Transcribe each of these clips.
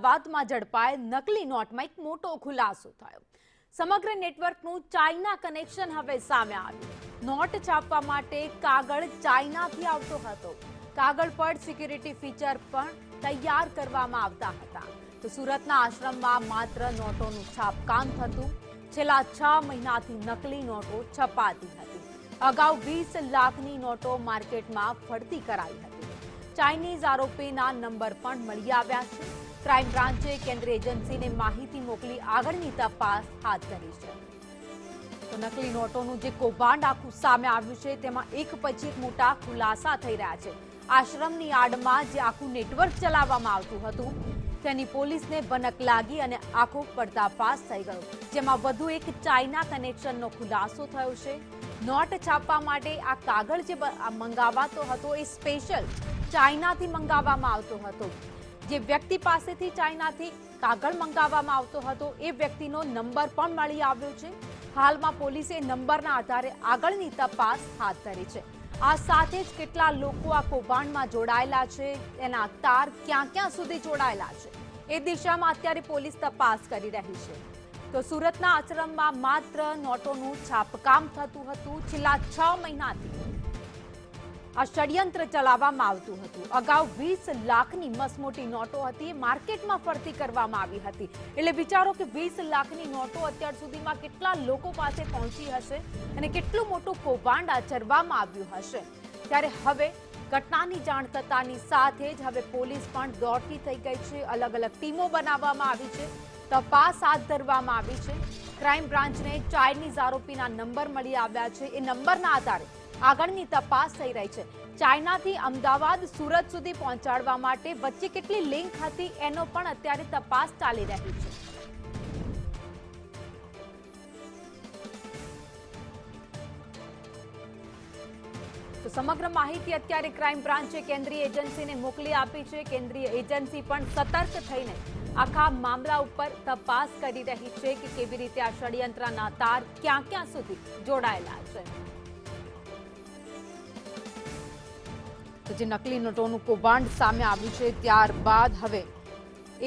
અમદાવાદમાં ઝડપાયેલ નકલી નોટમાં એક મોટો ખુલાસો થયો। સમગ્ર નેટવર્કનું ચાઇના કનેક્શન હવે સામે આવ્યું। નોટ છાપવા માટે કાગળ ચાઇનાથી આવતો હતો। કાગળ પર સિક્યુરિટી ફીચર પણ તૈયાર કરવામાં આવતા હતા। તો સુરતના આશ્રમમાં માત્ર નોટોનું છાપકામ થતું। છેલ્લા 6 મહિનાથી નકલી નોટો છપાતી હતી। અગાઉ 20 લાખની નોટો માર્કેટમાં ફરતી કરાઈ હતી। ચાઇનીઝ આરોપીના નંબર પણ મળી આવ્યા છે। ક્રાઇમ બ્રાન્ચે કેન્દ્રીય એજન્સીને માહિતી મોકલી આગળની તપાસ હાથ ધરી છે। તો નકલી નોટોનું જે કૌભાંડ આખું સામે આવ્યું છે તેમાં એક પછી એક મોટા ખુલાસા થઈ રહ્યા છે। આશ્રમની આડમાં જે આખું નેટવર્ક ચલાવવામાં આવતું હતું તેની પોલીસને ભનક લાગી અને આખો પર્દાફાશ થઈ ગયો, જેમાં વધુ એક ચાઇના કનેક્શનનો ખુલાસો થયો છે। નોટ છાપવા માટે આ કાગળ જે મંગાવાતો હતો એ સ્પેશિયલ ચાઇનાથી મંગાવવામાં આવતો હતો। જે વ્યક્તિ પાસેથી ચાઇનાથી કાગળ મંગાવવામાં આવતો હતો એ વ્યક્તિનો નંબર પણ મળી આવ્યો છે। હાલમાં પોલીસે નંબરના આધારે આગળની તપાસ હાથ ધરી છે। આ સાથે જ કેટલા લોકો આ કૌભાંડમાં જોડાયેલા છે, એના તાર ક્યાં ક્યાં સુધી જોડાયેલા છે એ દિશામાં અત્યારે પોલીસ તપાસ કરી રહી છે। તો સુરતના આશ્રમમાં માત્ર નોટોનું છાપકામ થતું હતું। છેલ્લા 6 મહિનાથી આ ષડયંત્ર ચલાવવામાં આવતું હતું। અગાઉ 20 લાખની મસમોટી નોટો હતી એ માર્કેટમાં ફરતી કરવામાં આવી હતી। એટલે વિચારો કે 20 લાખની નોટો અત્યાર સુધીમાં કેટલા લોકો પાસે પહોંચી હશે અને કેટલું મોટું કૌભાંડ આચરવામાં આવ્યું હશે। ત્યારે હવે ઘટનાની જાણ થતાની સાથે જ હવે પોલીસ પણ દોડતી થઈ ગઈ છે। અલગ અલગ ટીમો બનાવવામાં આવી છે, તપાસ હાથ ધરવામાં આવી છે। ક્રાઇમ બ્રાન્ચને ચાઇનીઝ આરોપીના નંબર મળી આવ્યા છે। એ નંબરના આધારે આગળની તપાસ થઈ રહી છે। ચાઇનાથી અમદાવાદ સુરત સુધી પહોંચાડવા માટે વચ્ચે કેટલી લિંક હતી એનો પણ અત્યારે તપાસ ચાલી રહી છે। તો સમગ્ર માહિતી અત્યારે ક્રાઇમ બ્રાન્ચે કેન્દ્રીય એજન્સીને મોકલી આપી છે। કેન્દ્રીય એજન્સી પણ સતર્ક થઈને આખા મામલા ઉપર તપાસ કરી રહી છે કે કેવી રીતે આ ષડયંત્રના તાર ક્યાં ક્યાં સુધી જોડાયેલા છે। તો જે નકલી નોટોનું કૌભાંડ સામે આવ્યું છે ત્યારબાદ હવે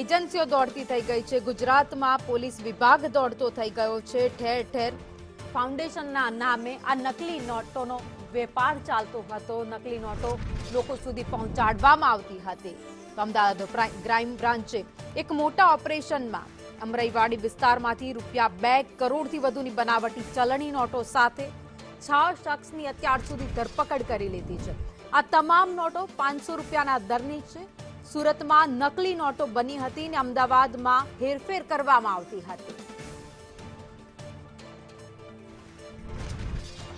એજન્સીઓ દોડતી થઈ ગઈ છે। ગુજરાતમાં પોલીસ વિભાગ દોડતો થઈ ગયો છે। ઠેર ઠેર ફાઉન્ડેશનના નામે આ નકલી નોટોનો વેપાર ચાલતો હતો। નકલી નોટો લોકો સુધી પહોંચાડવામાં આવતી હતી। અમદાવાદ ક્રાઇમ બ્રાન્ચે એક મોટા ઓપરેશનમાં અમરાઈવાડી વિસ્તારમાંથી ₹2 કરોડથી વધુની બનાવટી ચલણી નોટો સાથે 6 શખ્સની અત્યાર સુધી ધરપકડ કરી લીધી છે। આ તમામ નોટો ₹500ના દરની છે। સુરતમાં નકલી નોટો બની હતી અને અમદાવાદમાં હેરફેર કરવામાં આવતી હતી।